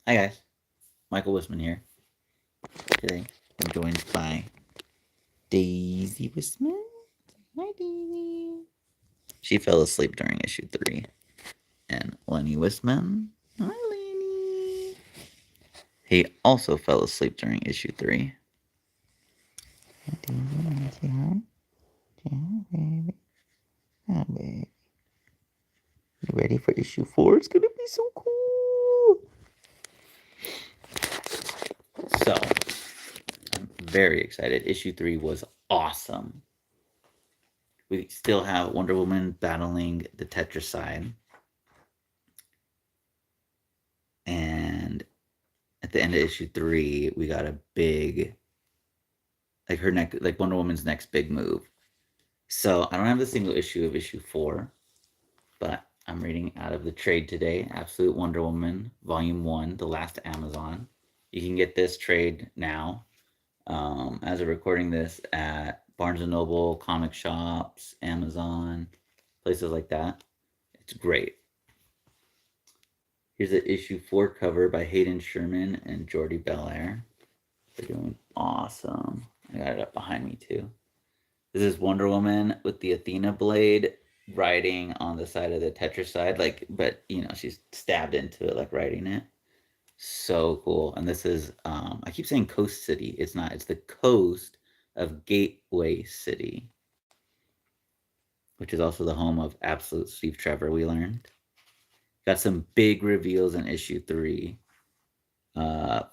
Hi guys, Michael Wisman here. Today I'm joined by Daisy Wisman. Hi Daisy. She fell asleep during issue 3. And Lenny Wisman. Hi Lenny. He also fell asleep during issue 3. Hi Daisy, wanna say hi? Say hi, baby. Hi, baby. You ready for issue 4? It's gonna be so cool. So, I'm very excited. Issue 3 was awesome. We still have Wonder Woman battling the Tetracide. And at the end of issue 3, we got a big, like Wonder Woman's next big move. So I don't have the single issue of issue 4, but I'm reading out of the trade today, Absolute Wonder Woman, Volume 1, The Last Amazon. You can get this trade now, as of recording this, at Barnes & Noble, comic shops, Amazon, places like that. It's great. Here's an issue 4 cover by Hayden Sherman and Jordi Belair. They're doing awesome. I got it up behind me too. This is Wonder Woman with the Athena blade riding on the side of the Tetracide, but she's stabbed into it, like riding it. So cool. And this is, I keep saying Coast City. It's not. It's the coast of Gateway City, which is also the home of Absolute Steve Trevor, we learned. Got some big reveals in issue 3.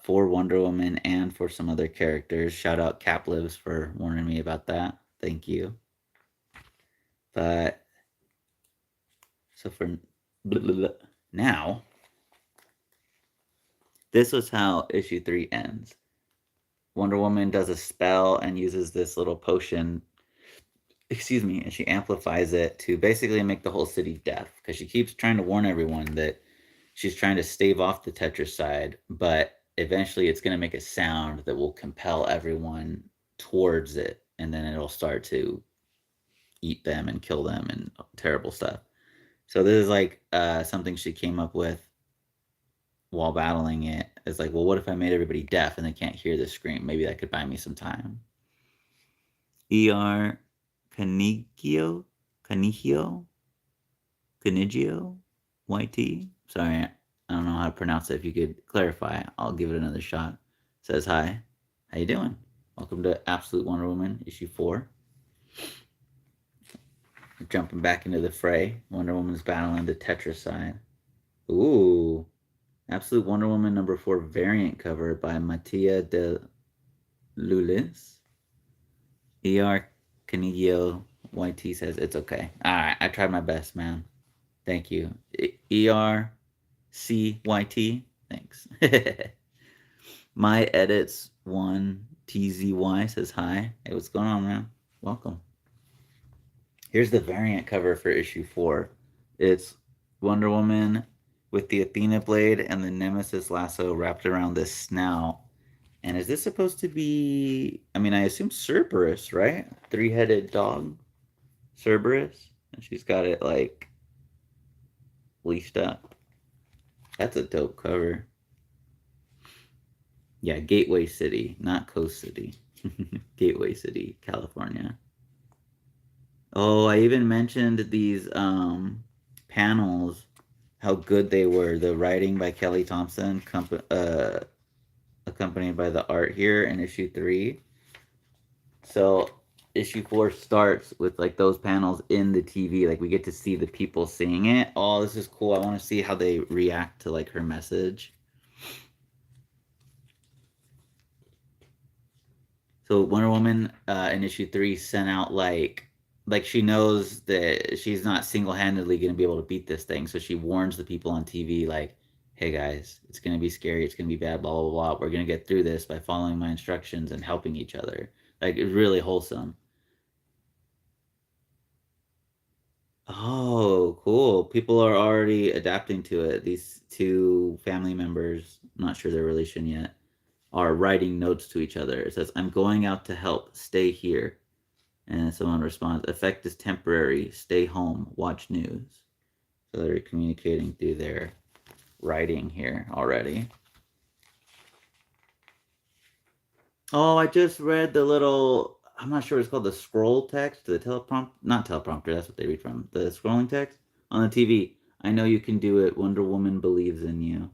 For Wonder Woman and for some other characters. Shout out Caplives for warning me about that. Thank you. But so for now, this was how issue 3 ends. Wonder Woman does a spell and uses this little potion, and she amplifies it to basically make the whole city deaf, because she keeps trying to warn everyone that she's trying to stave off the Tetracide, but eventually it's going to make a sound that will compel everyone towards it, and then it'll start to eat them and kill them and terrible stuff. So this is like something she came up with while battling it. It's like, well, what if I made everybody deaf and they can't hear the scream? Maybe that could buy me some time. E.R. Canigio, YT. Sorry, I don't know how to pronounce it. If you could clarify, I'll give it another shot. Says hi. How you doing? Welcome to Absolute Wonder Woman issue 4. We're jumping back into the fray. Wonder Woman's battling the Tetracide. Ooh. Absolute Wonder Woman number 4 variant cover by Mattia de Lulis. E.R. Canigio YT says it's okay. Alright, I tried my best, man. Thank you. ERCYT. Thanks. My Edits 1 TZY says hi. Hey, what's going on, man? Welcome. Here's the variant cover for issue 4. It's Wonder Woman with the Athena blade and the Nemesis lasso wrapped around this snout. And is this supposed to be, I assume Cerberus, right? 3-headed dog. Cerberus. And she's got it like leashed up. That's a dope cover. Yeah, Gateway City, not Coast City. Gateway City, California. Oh, I even mentioned these panels, how good they were. The writing by Kelly Thompson, accompanied by the art here in issue 3. So issue 4 starts with like those panels in the TV. Like we get to see the people seeing it. Oh, this is cool. I want to see how they react to like her message. So Wonder Woman in issue 3 sent out like she knows that she's not single-handedly going to be able to beat this thing. So she warns the people on TV like, hey guys, it's going to be scary. It's going to be bad, blah, blah, blah. We're going to get through this by following my instructions and helping each other. Like, it's really wholesome. Oh, cool. People are already adapting to it. These 2 family members, I'm not sure their relation yet, are writing notes to each other. It says, I'm going out to help. Stay here. And someone responds, effect is temporary. Stay home. Watch news. So they're communicating through their writing here already. Oh, I just read the little, I'm not sure what it's called, the scroll text, the teleprompter, not teleprompter, that's what they read from. The scrolling text on the TV. I know you can do it. Wonder Woman believes in you.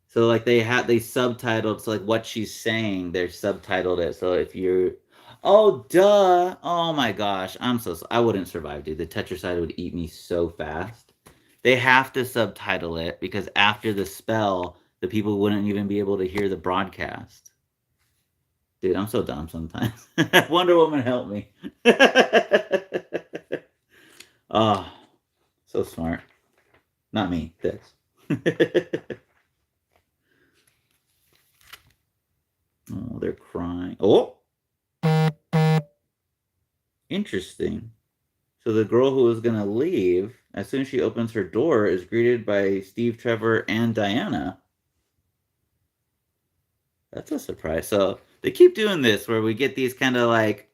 So like they subtitled, so like what she's saying, they're subtitled it. So if you're, oh duh, oh my gosh, I wouldn't survive, dude. The Tetracide would eat me so fast. They have to subtitle it because after the spell, the people wouldn't even be able to hear the broadcast. Dude, I'm so dumb sometimes. Wonder Woman, help me. Oh, so smart. Not me, this. Oh, they're crying. Oh, interesting. So the girl who was gonna leave, as soon as she opens her door, is greeted by Steve, Trevor, and Diana. That's a surprise. So they keep doing this where we get these kind of like,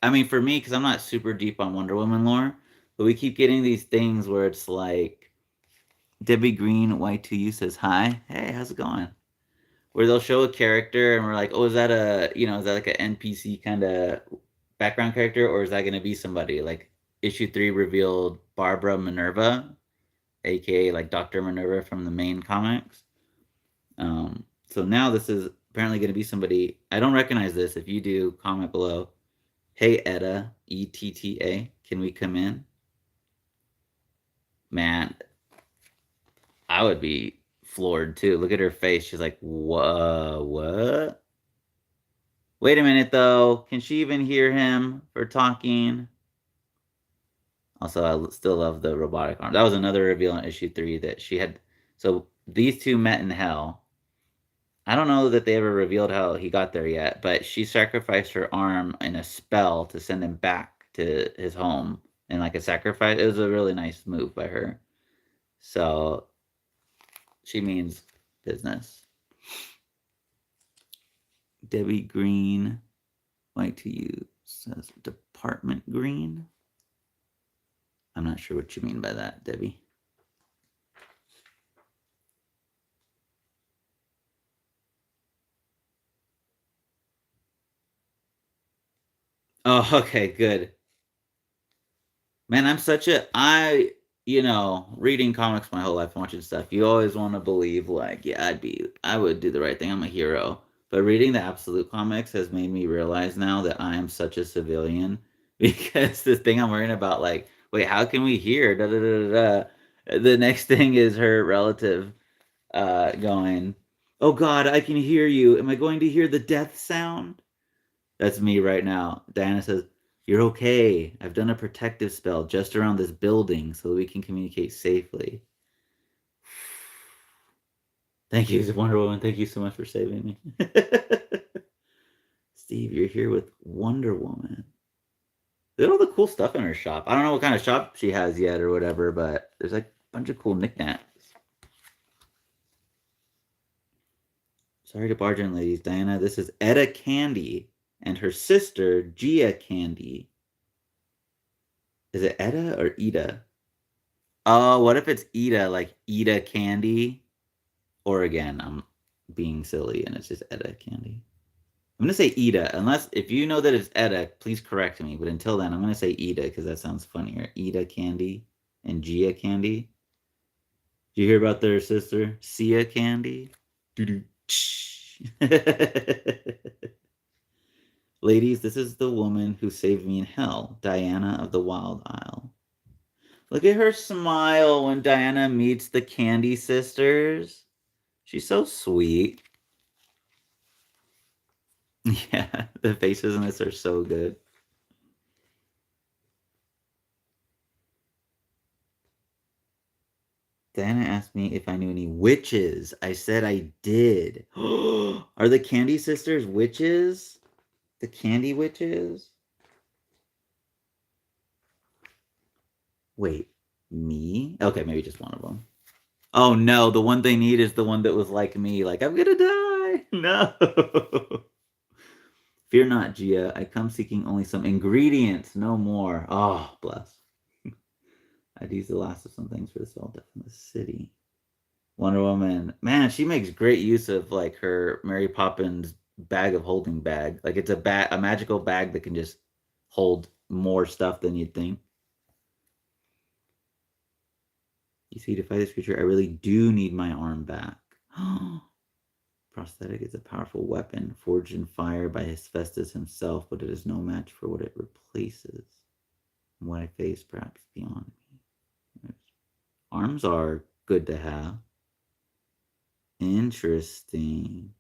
I mean, for me, because I'm not super deep on Wonder Woman lore, but we keep getting these things where it's like Debbie Green Y2U says hi, hey, how's it going? Where they'll show a character and we're like, oh, is that is that like an NPC kind of background character, or is that going to be somebody like issue 3 revealed Barbara Minerva, aka like Dr. Minerva from the main comics. So now this is apparently going to be somebody. I don't recognize this. If you do, comment below. Hey Etta, ETTA, can we come in? Man, I would be floored too. Look at her face. She's like, whoa, what? Wait a minute though. Can she even hear him for talking? Also, I still love the robotic arm. That was another reveal in issue 3 that she had. So these two met in hell. I don't know that they ever revealed how he got there yet, but she sacrificed her arm in a spell to send him back to his home and like a sacrifice. It was a really nice move by her. So she means business. Debbie Green, like to you, says Department Green. I'm not sure what you mean by that, Debbie. Oh, okay, good. Man, reading comics my whole life, watching stuff. You always want to believe, like, yeah, I would do the right thing. I'm a hero. But reading the Absolute comics has made me realize now that I am such a civilian because this thing I'm worrying about, like, wait, how can we hear? Da, da, da, da, da. The next thing is her relative going, oh God, I can hear you. Am I going to hear the death sound? That's me right now. Diana says, you're okay. I've done a protective spell just around this building so that we can communicate safely. Thank you, Wonder Woman. Thank you so much for saving me. Steve, you're here with Wonder Woman. Look at all the cool stuff in her shop. I don't know what kind of shop she has yet or whatever, but there's like a bunch of cool knickknacks. Sorry to barge in, ladies. Diana, this is Etta Candy and her sister, Gia Candy. Is it Etta or Ida? Oh, what if it's Ida, like Ida Candy? Or again, I'm being silly and it's just Etta Candy. I'm gonna say Ida, unless if you know that it's Etta, please correct me. But until then, I'm gonna say Ida because that sounds funnier. Ida Candy and Gia Candy. Did you hear about their sister, Sia Candy? Ladies, this is the woman who saved me in hell, Diana of the Wild Isle. Look at her smile when Diana meets the Candy sisters. She's so sweet. Yeah, the faces in this are so good. Diana asked me if I knew any witches. I said I did. Are the Candy sisters witches? The Candy witches? Wait, me? Okay, maybe just one of them. Oh no, the one they need is the one that was like me, like, I'm gonna die. No. Fear not, Gia. I come seeking only some ingredients, no more. Oh, bless. I'd use the last of some things for the spell death in the city. Wonder Woman, man, she makes great use of like her Mary Poppins bag of holding bag. Like it's a magical bag that can just hold more stuff than you'd think. You see, to fight this creature, I really do need my arm back. Prosthetic is a powerful weapon forged in fire by Hephaestus himself, but it is no match for what it replaces. And what I face, perhaps beyond me. Arms are good to have. Interesting.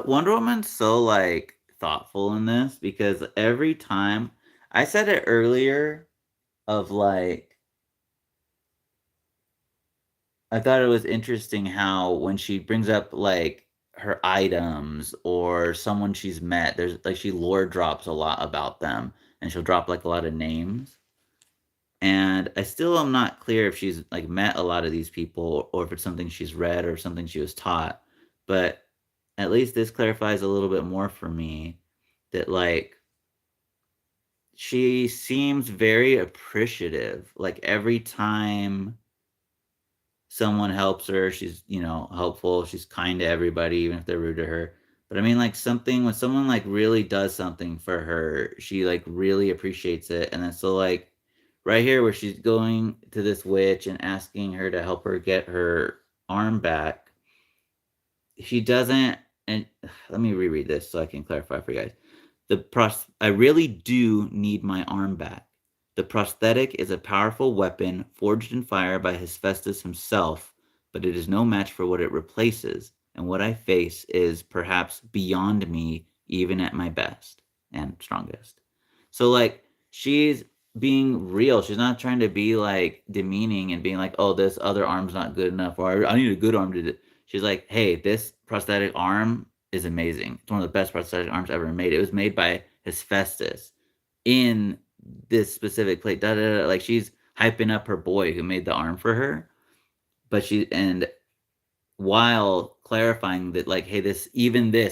Wonder Woman's so like thoughtful in this because every time I said it earlier of like I thought it was interesting how when she brings up like her items or someone she's met, there's like she lore drops a lot about them and she'll drop like a lot of names. And I still am not clear if she's like met a lot of these people or if it's something she's read or something she was taught. But at least this clarifies a little bit more for me that like she seems very appreciative. Like every time someone helps her, she's, helpful. She's kind to everybody, even if they're rude to her. But I mean, like something when someone like really does something for her, she like really appreciates it. And then so like right here where she's going to this witch and asking her to help her get her arm back, she doesn't. And let me reread this so I can clarify for you guys. I really do need my arm back. The prosthetic is a powerful weapon forged in fire by Hephaestus himself, but it is no match for what it replaces, and what I face is perhaps beyond me even at my best and strongest. So like she's being real. She's not trying to be like demeaning and being like, "Oh, this other arm's not good enough," or "I need a good arm to do it." She's like, "Hey, this prosthetic arm is amazing. It's one of the best prosthetic arms ever made. It was made by Hephaestus in this specific plate." Da, da, da. Like she's hyping up her boy who made the arm for her, but while clarifying that like, hey, this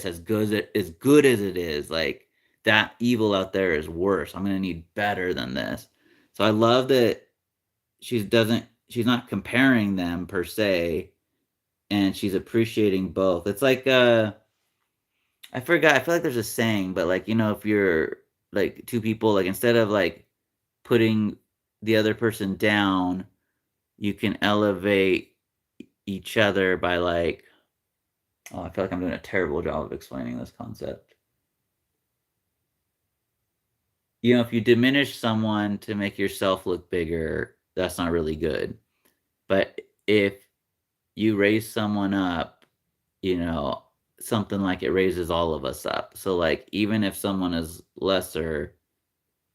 as good as it is, like that evil out there is worse. I'm gonna need better than this. So I love that she's not comparing them per se, and she's appreciating both. It's like I forgot. I feel like there's a saying, but like if you're like two people, like instead of like putting the other person down, you can elevate each other by like. Oh, I feel like I'm doing a terrible job of explaining this concept. If you diminish someone to make yourself look bigger, that's not really good. But if you raise someone up, you know, something like it raises all of us up. So like even if someone is lesser,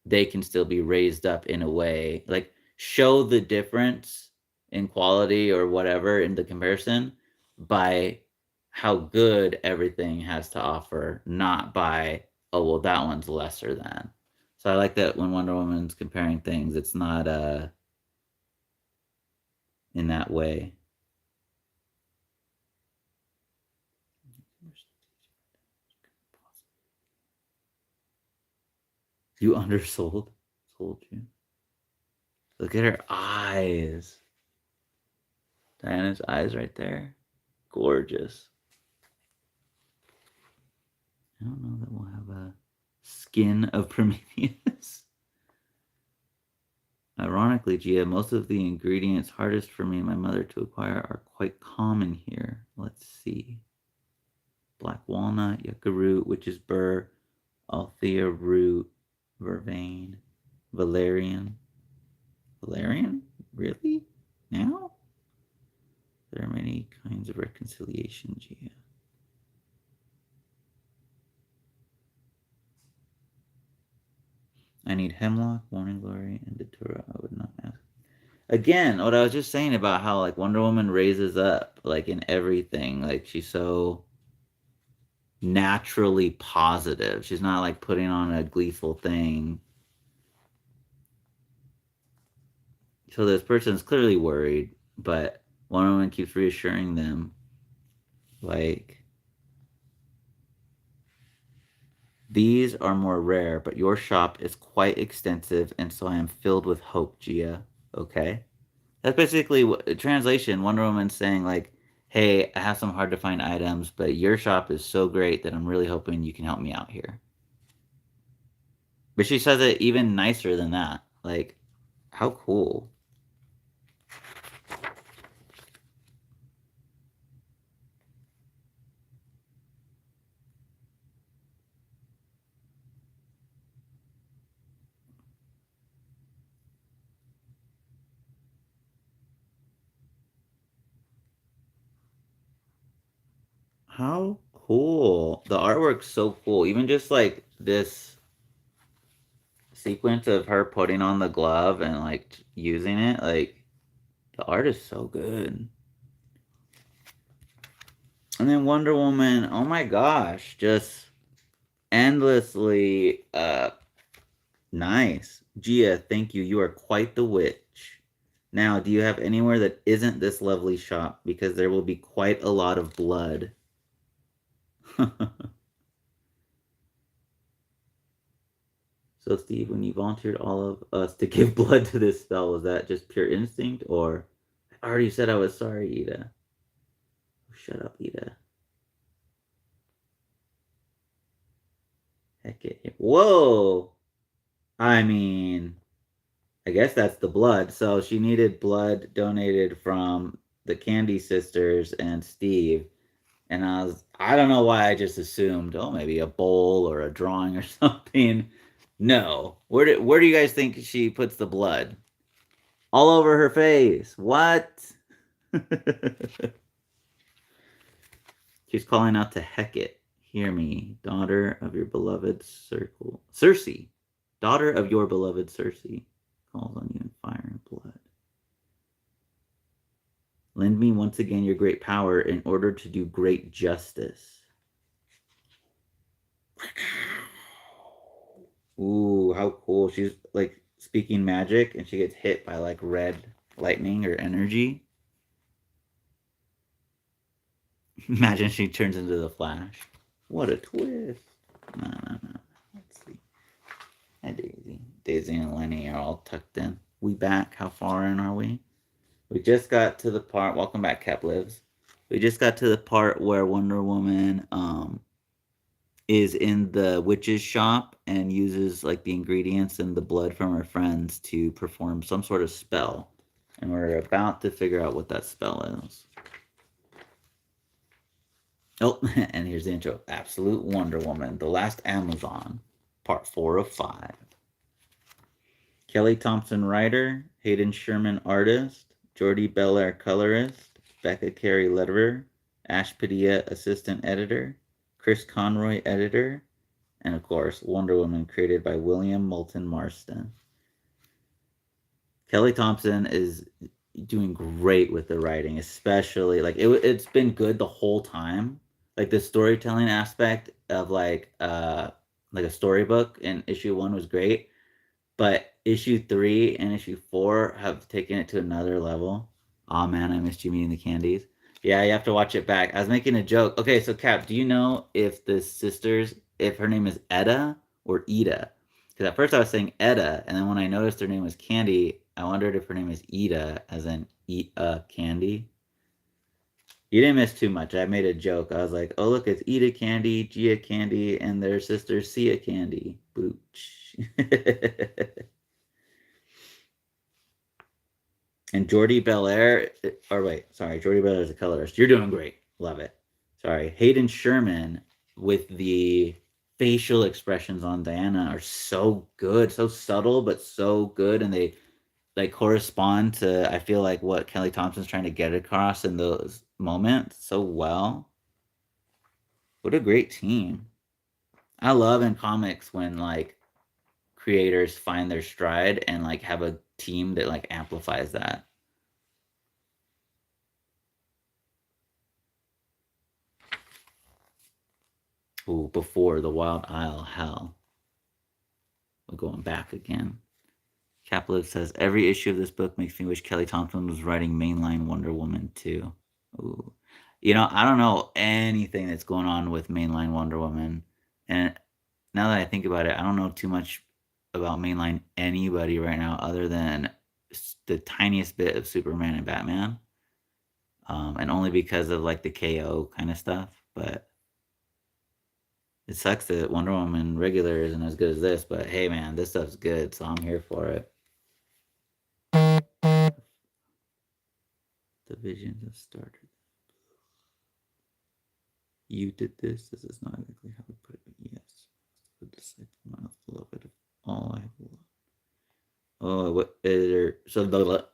they can still be raised up in a way. Like show the difference in quality or whatever in the comparison by how good everything has to offer, not by, oh well, that one's lesser than. So I like that when Wonder Woman's comparing things, it's not in that way. You undersold? Sold you. Look at her eyes. Diana's eyes right there. Gorgeous. I don't know that we'll have a skin of Prometheus. Ironically, Gia, most of the ingredients hardest for me and my mother to acquire are quite common here. Let's see. Black walnut, yucca root, witch's burr, althea root, vervain, valerian. Valerian? Really? Now? There are many kinds of reconciliation, Gia. I need hemlock, morning glory, and datura. I would not ask. Again, what I was just saying about how like Wonder Woman raises up like in everything. Like she's so naturally positive. She's not like putting on a gleeful thing. So this person's clearly worried, but Wonder Woman keeps reassuring them like these are more rare, but your shop is quite extensive, and so I am filled with hope, Gia. Okay? That's basically translation. Wonder Woman saying like, Hey, I have some hard to find items, but your shop is so great that I'm really hoping you can help me out here. But she says it even nicer than that. Like, how cool. How cool. The artwork's so cool. Even just like this sequence of her putting on the glove and like using it, like the art is so good. And then Wonder Woman, oh my gosh, just endlessly nice. Gia, thank you. You are quite the witch. Now, do you have anywhere that isn't this lovely shop? Because there will be quite a lot of blood. So, Steve, when you volunteered all of us to give blood to this spell, was that just pure instinct, or I already said I was sorry, Ida? Shut up, Ida. Heck it. Whoa! I mean, I guess that's the blood. So she needed blood donated from the Candy Sisters and Steve. And I don't know why I just assumed, oh, maybe a bowl or a drawing or something. No. Where do you guys think she puts the blood? All over her face. What? She's calling out to Hecate. Hear me, daughter of your beloved circle. Circe, daughter of your beloved Circe, calls on you in fire and blood. Lend me once again your great power in order to do great justice. Ooh, how cool. She's like speaking magic and she gets hit by like red lightning or energy. Imagine she turns into the Flash. What a twist. No, no, no. Let's see. Hi, Daisy. Daisy and Lenny are all tucked in. We back? How far in are we? We just got to the part. Welcome back, Cap Lives. We just got to the part where Wonder Woman is in the witch's shop and uses like the ingredients and the blood from her friends to perform some sort of spell. And we're about to figure out what that spell is. Oh, and here's the intro. Absolute Wonder Woman, The Last Amazon, part 4 of 5. Kelly Thompson writer, Hayden Sherman artist, Jordi Belair colorist, Becca Carey letterer, Ash Padilla assistant editor, Chris Conroy editor, and of course, Wonder Woman created by William Moulton Marston. Kelly Thompson is doing great with the writing, especially like it's been good the whole time. Like the storytelling aspect of like a storybook in issue 1 was great, but issue 3 and issue 4 have taken it to another level. Oh man, I missed you meeting the candies. Yeah, you have to watch it back. I was making a joke. Okay, so Cap, do you know if the sisters, if her name is Etta or Ida? Because at first I was saying Etta, and then when I noticed her name was Candy, I wondered if her name is Ida, as in eat a candy. You didn't miss too much. I made a joke. I was like, oh, look, it's Ida Candy, Gia Candy, and their sister Sia Candy. Booch. And Jordi Belair, or wait, sorry, Jordi Belair is a colorist. You're doing great. Love it. Sorry. Hayden Sherman with the facial expressions on Diana are so good, so subtle, but so good. And they correspond to, I feel like, what Kelly Thompson's trying to get across in those moments so well. What a great team. I love in comics when like creators find their stride and like have a team that like amplifies that. Ooh, before the Wild Isle Hell. We're going back again. Caplev says every issue of this book makes me wish Kelly Thompson was writing mainline Wonder Woman too. Ooh. You know, I don't know anything that's going on with mainline Wonder Woman. And now that I think about it, I don't know too much about mainline anybody right now other than the tiniest bit of Superman and Batman. And only because of like the KO kind of stuff. But it sucks that Wonder Woman regular isn't as good as this. But hey, man, this stuff's good, so I'm here for it. The visions have started. You did this. This is not exactly how we put it, but yes. The disciple, my beloved of all I have loved. Oh, what is there? So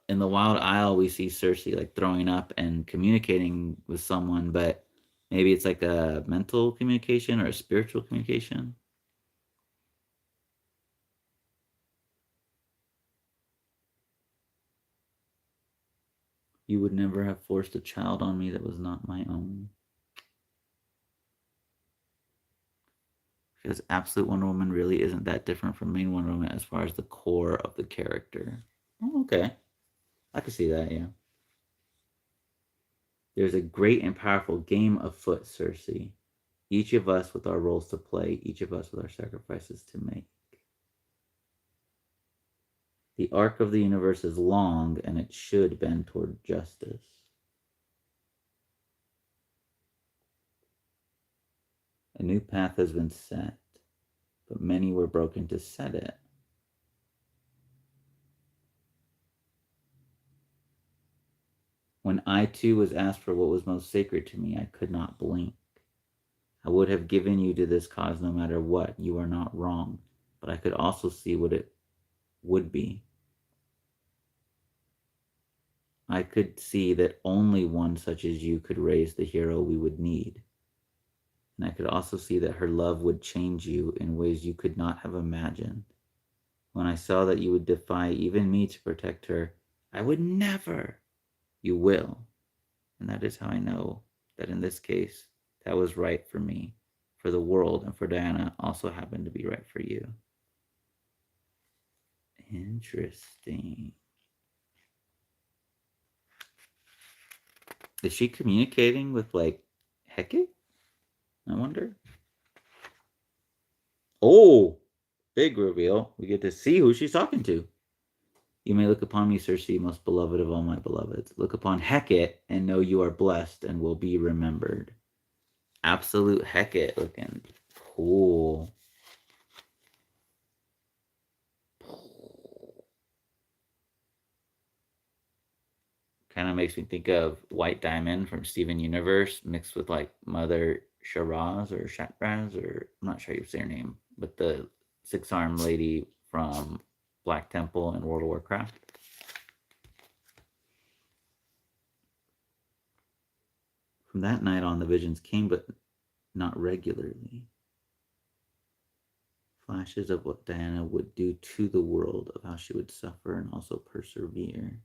in the Wild Isle, we see Cersei like throwing up and communicating with someone, but maybe it's like a mental communication or a spiritual communication. You would never have forced a child on me that was not my own. Because Absolute Wonder Woman really isn't that different from main Wonder Woman as far as the core of the character. Oh, okay. I can see that, yeah. There's a great and powerful game afoot, Cersei. Each of us with our roles to play, each of us with our sacrifices to make. The arc of the universe is long, and it should bend toward justice. A new path has been set, but many were broken to set it. When I too was asked for what was most sacred to me, I could not blink. I would have given you to this cause no matter what. You are not wrong, but I could also see what it would be. I could see that only one such as you could raise the hero we would need. And I could also see that her love would change you in ways you could not have imagined. When I saw that you would defy even me to protect her, I would never. You will. And that is how I know that in this case, that was right for me, for the world, and for Diana also happened to be right for you. Interesting. Is she communicating with like Hecate? I wonder. Oh, big reveal. We get to see who she's talking to. You may look upon me, Cersei, most beloved of all my beloveds. Look upon Hecate and know you are blessed and will be remembered. Absolute Hecate looking cool. Kind of makes me think of White Diamond from Steven Universe mixed with like Mother Shiraz or Shatraz, or I'm not sure how you say her name, but the six-armed lady from Black Temple in World of Warcraft. From that night on, the visions came, but not regularly. Flashes of what Diana would do to the world, of how she would suffer and also persevere.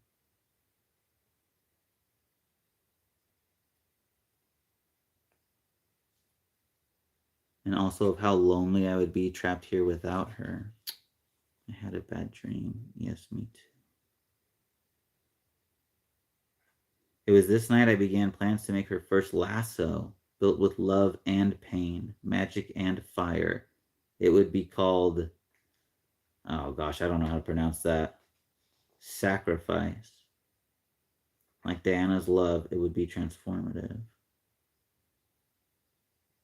And also of how lonely I would be trapped here without her. I had a bad dream. Yes, me too. It was this night I began plans to make her first lasso, built with love and pain, magic and fire. It would be called, oh gosh, I don't know how to pronounce that. Sacrifice. Like Diana's love, it would be transformative.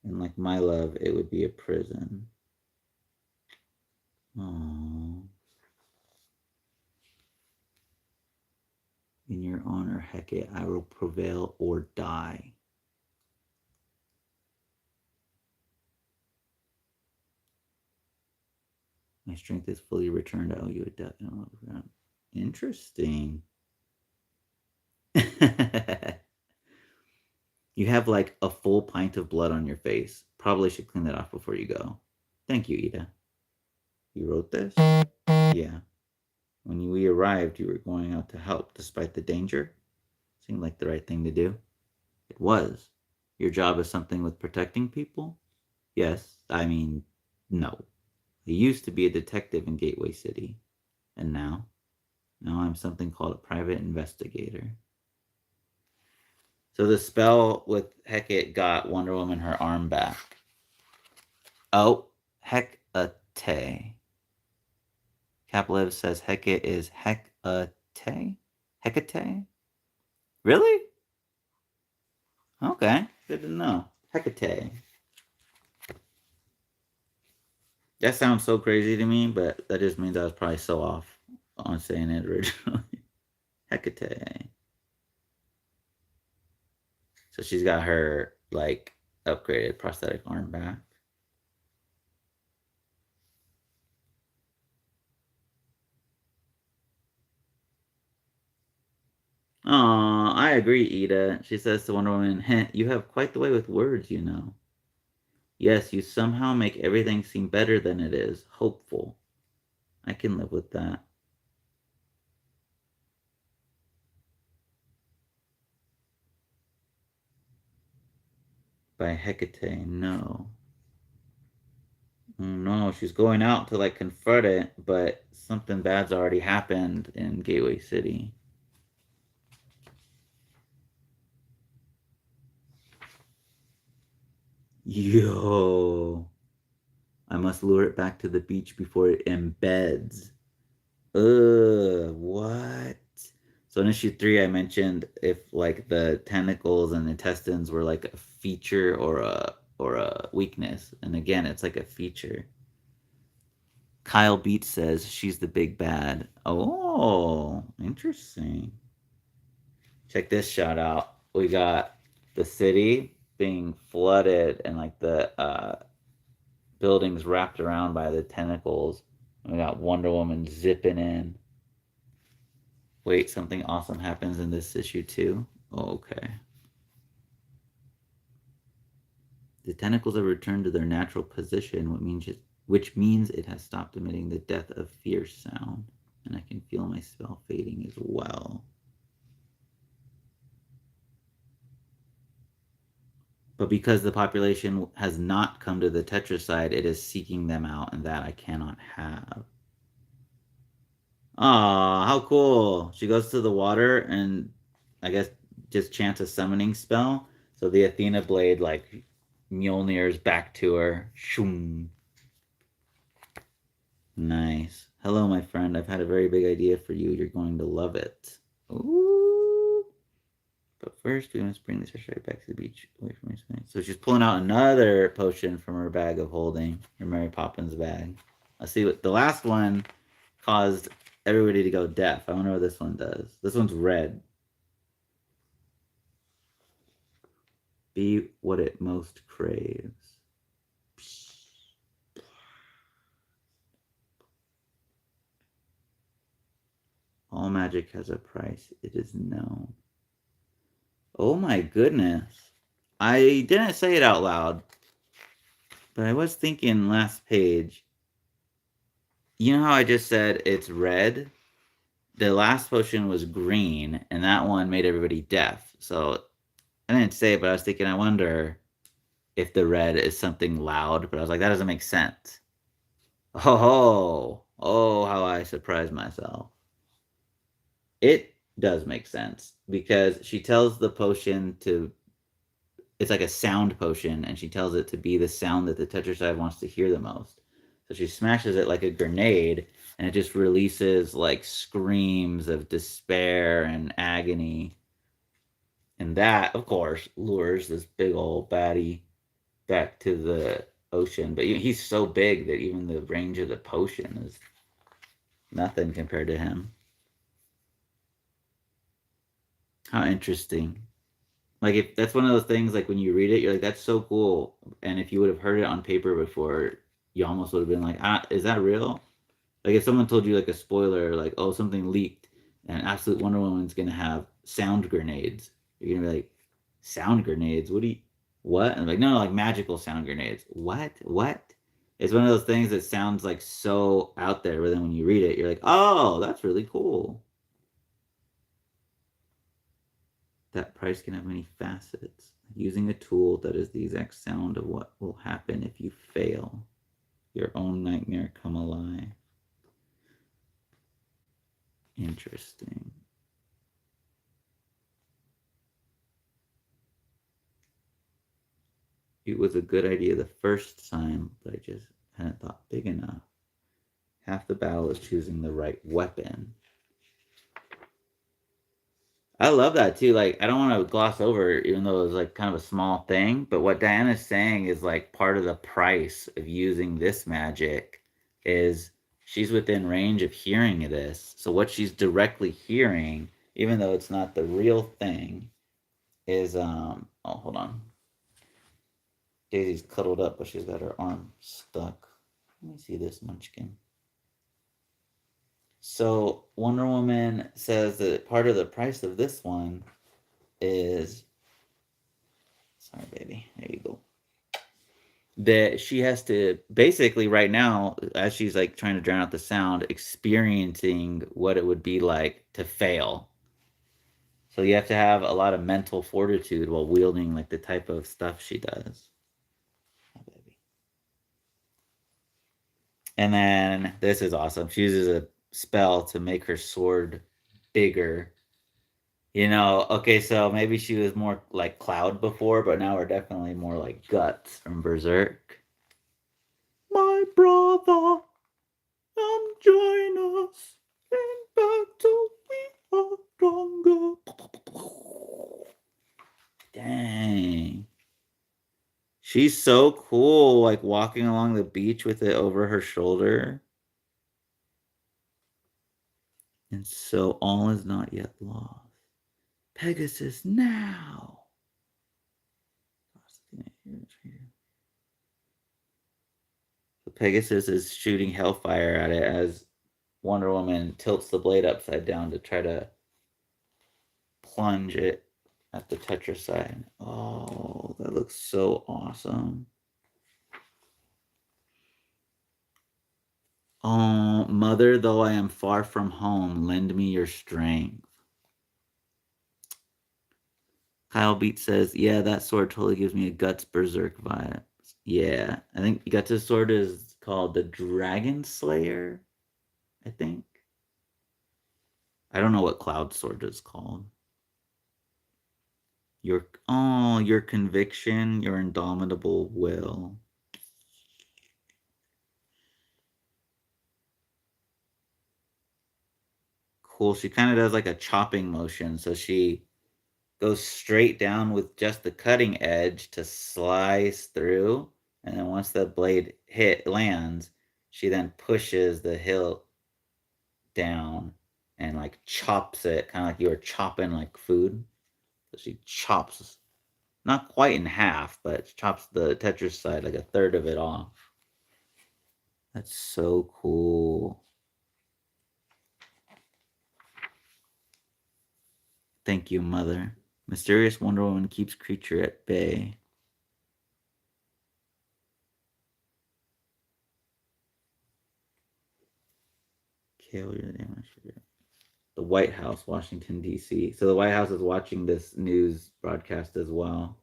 And like my love, it would be a prison. Aww. In your honor, Hecate, I will prevail or die. My strength is fully returned. I owe you a debt. Interesting. You have like a full pint of blood on your face. Probably should clean that off before you go. Thank you, Ida. You wrote this? Yeah. When we arrived, you were going out to help despite the danger. Seemed like the right thing to do. It was. Your job is something with protecting people? Yes. I mean, no. I used to be a detective in Gateway City. And now? Now I'm something called a private investigator. So the spell with Hecate got Wonder Woman her arm back. Oh, Hecate. Caplev says Hecate is Hecate? Hecate? Really? Okay, good to know. Hecate. That sounds so crazy to me, but that just means I was probably so off on saying it originally. Hecate. So she's got her like upgraded prosthetic arm back. Aw, I agree, Ida. She says to Wonder Woman, "Heh, you have quite the way with words, you know. Yes, you somehow make everything seem better than it is. Hopeful. I can live with that." By Hecate, no. No, she's going out to like confront it, but something bad's already happened in Gateway City. Yo, I must lure it back to the beach before it embeds. What? So in issue 3, I mentioned if like the tentacles and intestines were like a feature or a weakness, and again, it's like a feature. Kyle Beats says she's the big bad. Oh, interesting. Check this shot out. We got the city being flooded and like the buildings wrapped around by the tentacles. And we got Wonder Woman zipping in. Wait, something awesome happens in this issue too? Oh, okay. The tentacles have returned to their natural position, which means it has stopped emitting the death of fierce sound. And I can feel my spell fading as well. But because the population has not come to the Tetraside, it is seeking them out, and that I cannot have. Aw, how cool. She goes to the water and I guess just chants a summoning spell. So the Athena blade like Mjolnir's back to her. Shoom. Nice. Hello, my friend. I've had a very big idea for you. You're going to love it. Ooh. But first, we must bring this right back to the beach, away from his face. So she's pulling out another potion from her bag of holding, her Mary Poppins bag. Let's see what the last one caused everybody to go deaf. I wonder what this one does. This one's red. Be what it most craves. All magic has a price. It is known. Oh my goodness. I didn't say it out loud, but I was thinking last page. You know how I just said it's red? The last potion was green, and that one made everybody deaf. So I didn't say it, but I was thinking, I wonder if the red is something loud. But I was like, that doesn't make sense. Oh, how I surprised myself. It does make sense because she tells the potion to, it's like a sound potion, and she tells it to be the sound that the Tetraside wants to hear the most. So she smashes it like a grenade, and it just releases like screams of despair and agony. And that, of course, lures this big old baddie back to the ocean. But he's so big that even the range of the potion is nothing compared to him. How interesting. Like if that's one of those things like when you read it, you're like, that's so cool. And if you would have heard it on paper before, you almost would have been like, is that real? Like if someone told you like a spoiler, like, oh, something leaked and Absolute Wonder Woman's gonna have sound grenades. You're gonna be like, sound grenades? What do you what? And I'm like, no, no, like magical sound grenades. What? What? It's one of those things that sounds like so out there, but then when you read it, you're like, oh, that's really cool. That price can have many facets. Using a tool that is the exact sound of what will happen if you fail. Your own nightmare come alive. Interesting. It was a good idea the first time, but I just hadn't thought big enough. Half the battle is choosing the right weapon. I love that too. Like, I don't want to gloss over, even though it was like kind of a small thing, but what Diana's saying is like part of the price of using this magic is she's within range of hearing this. So what she's directly hearing, even though it's not the real thing, is oh, hold on. Daisy's cuddled up, but she's got her arm stuck. Let me see this munchkin. So Wonder Woman says that part of the price of this one is, sorry, baby, there you go. That she has to basically right now, as she's like trying to drown out the sound, experiencing what it would be like to fail. So you have to have a lot of mental fortitude while wielding like the type of stuff she does. Oh, baby. And then this is awesome. She uses a spell to make her sword bigger. You know, okay, so maybe she was more like Cloud before, but now we're definitely more like Guts from Berserk. My brother, come join us in battle. We are stronger. Dang. She's so cool, like walking along the beach with it over her shoulder. And so all is not yet lost. Pegasus now. So Pegasus is shooting hellfire at it as Wonder Woman tilts the blade upside down to try to plunge it at the Tetraside. Oh, that looks so awesome. Oh, mother, though I am far from home, lend me your strength. Kyle Beat says, yeah, that sword totally gives me a Guts Berserk vibe. Yeah, I think Guts' sword is called the Dragon Slayer, I think. I don't know what Cloud sword is called. Your conviction, your indomitable will. Cool. She kind of does like a chopping motion, so she goes straight down with just the cutting edge to slice through, and then once the blade lands, she then pushes the hilt down and like chops it, kind of like you were chopping like food. So she chops, not quite in half, but chops the Tetris side like a third of it off. That's so cool. Thank you, Mother. Mysterious Wonder Woman keeps creature at bay. The White House, Washington, D.C. So the White House is watching this news broadcast as well.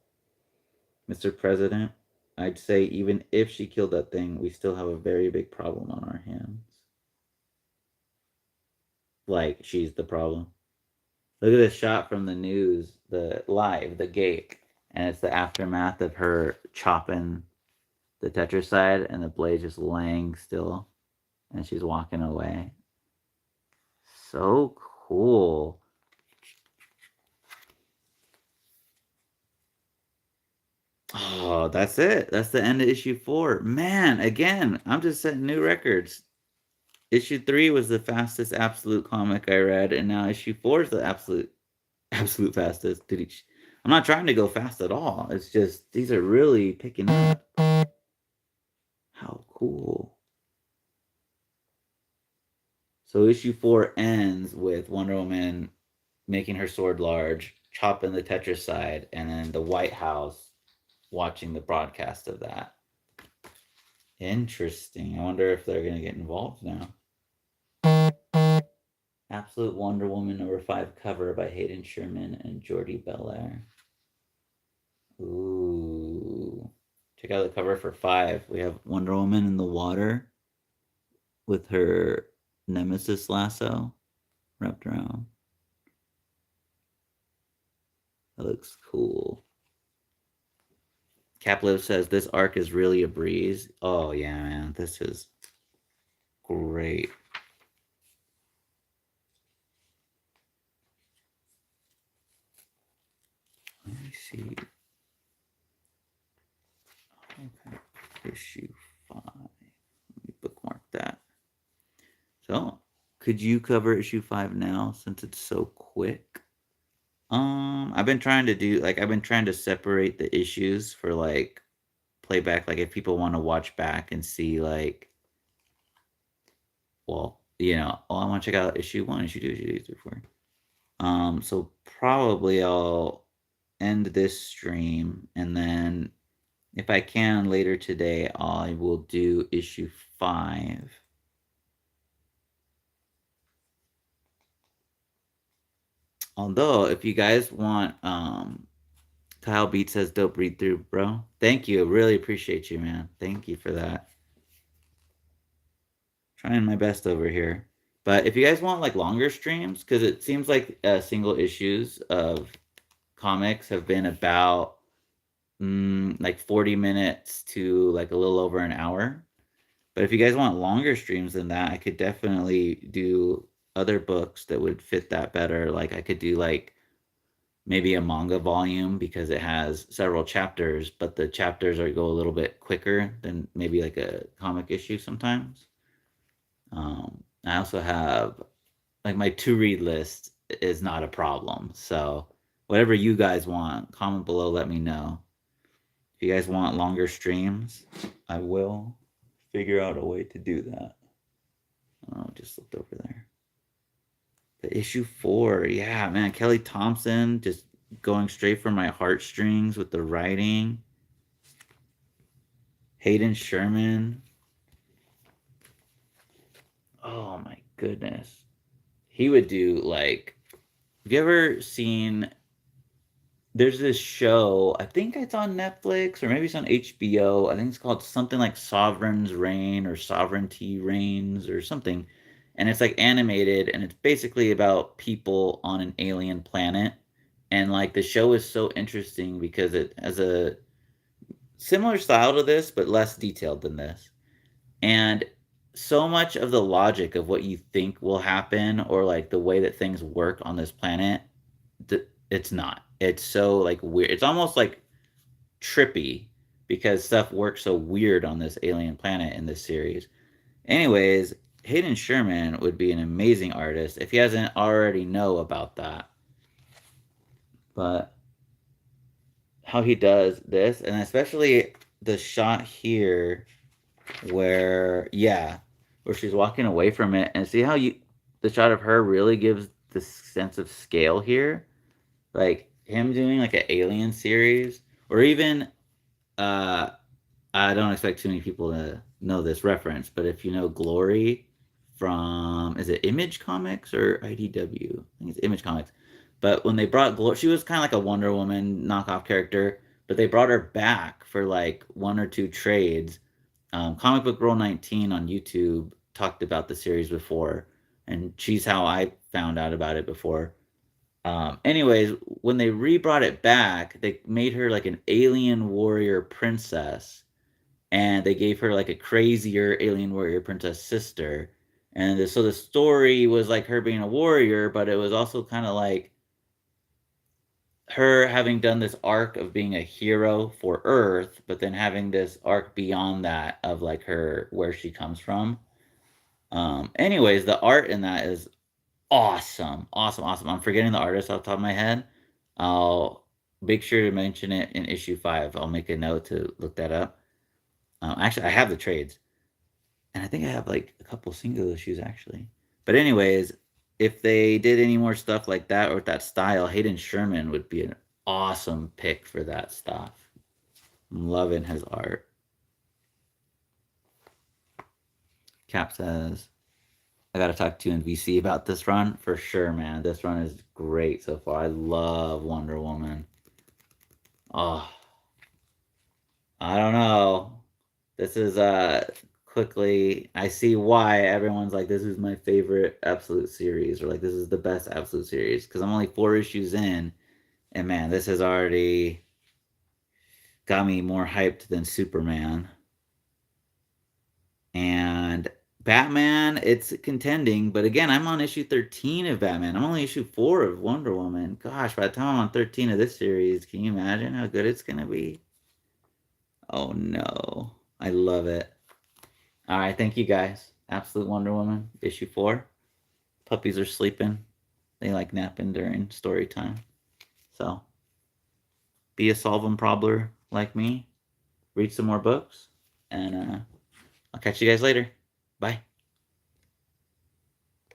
Mr. President, I'd say even if she killed that thing, we still have a very big problem on our hands. Like, she's the problem. Look at this shot from the news, the gate, and it's the aftermath of her chopping the tetraside and the blade just laying still, and she's walking away. So cool. Oh, that's it. That's the end of issue 4. Man, again, I'm just setting new records. Issue 3 was the fastest absolute comic I read, and now issue 4 is the absolute fastest. I'm not trying to go fast at all. It's just these are really picking up. How cool. So issue 4 ends with Wonder Woman making her sword large, chopping the Tetraside, and then the White House watching the broadcast of that. Interesting. I wonder if they're going to get involved now. Absolute Wonder Woman #5 cover by Hayden Sherman and Jordi Belair. Ooh. Check out the cover for 5. We have Wonder Woman in the water with her nemesis lasso wrapped around. That looks cool. Capliv says this arc is really a breeze. Oh yeah, man. This is great. see. Okay, issue 5. Let me bookmark that. So, could you cover issue 5 now since it's so quick? I've been trying to do like I've been trying to separate the issues for like playback. Like if people want to watch back and see like, well, oh, I want to check out issue 1, issue 2, issue 3, 4. So probably I'll end this stream and then if I can later today, I will do issue 5. Although, if you guys want, Kyle Beat says dope read through, bro. Thank you. Really appreciate you, man. Thank you for that. Trying my best over here. But if you guys want like longer streams, because it seems like single issues of comics have been about like 40 minutes to like a little over an hour. But if you guys want longer streams than that, I could definitely do other books that would fit that better. Like I could do like maybe a manga volume because it has several chapters, but the chapters are go a little bit quicker than maybe like a comic issue sometimes. I also have like my to read list is not a problem. So whatever you guys want, comment below, let me know. If you guys want longer streams, I will figure out a way to do that. Oh, just looked over there. The issue 4, yeah, man, Kelly Thompson just going straight for my heartstrings with the writing. Hayden Sherman. Oh my goodness. He would do like, have you ever seen, there's this show, I think it's on Netflix or maybe it's on HBO. I think it's called something like Sovereign's Reign or Sovereignty Reigns or something. And it's like animated and it's basically about people on an alien planet. And like the show is so interesting because it has a similar style to this, but less detailed than this. And so much of the logic of what you think will happen or like the way that things work on this planet, it's not. It's so like weird. It's almost like trippy because stuff works so weird on this alien planet in this series. Anyways, Hayden Sherman would be an amazing artist if he hasn't already know about that. But how he does this, and especially the shot here where, yeah, where she's walking away from it, and see how the shot of her really gives this sense of scale here. Like him doing like an alien series, or even uh I don't expect too many people to know this reference, but if you know Glory from, is it Image Comics or IDW? I think it's Image Comics. But when they brought Glory, she was kind of like a Wonder Woman knockoff character, but they brought her back for like one or two trades. Comic Book Girl 19 on YouTube talked about the series before, and she's how I found out about it before. Anyways, when they re-brought it back, they made her like an alien warrior princess, and they gave her like a crazier alien warrior princess sister. And so the story was like her being a warrior, but it was also kind of like her having done this arc of being a hero for Earth, but then having this arc beyond that of like her where she comes from. Anyways, the art in that is awesome, awesome, awesome. I'm forgetting the artist off the top of my head. I'll make sure to mention it in issue 5. I'll make a note to look that up. Actually, I have the trades, and I think I have like a couple single issues actually. But anyways, if they did any more stuff like that or with that style, Hayden Sherman would be an awesome pick for that stuff. I'm loving his art. Cap says, I gotta talk to you in VC about this run for sure, man. This run is great so far. I love Wonder Woman. Oh, I don't know. This is quickly, I see why everyone's like, this is my favorite Absolute series, or like this is the best Absolute series, because I'm only 4 issues in, and man, this has already got me more hyped than Superman. And Batman, it's contending, but again, I'm on issue 13 of Batman. I'm only issue 4 of Wonder Woman. Gosh, by the time I'm on 13 of this series, can you imagine how good it's gonna be? Oh no. I love it. All right, thank you guys. Absolute Wonder Woman, issue 4. Puppies are sleeping. They like napping during story time. So, be a solve-em probler like me. Read some more books. And I'll catch you guys later. Bye.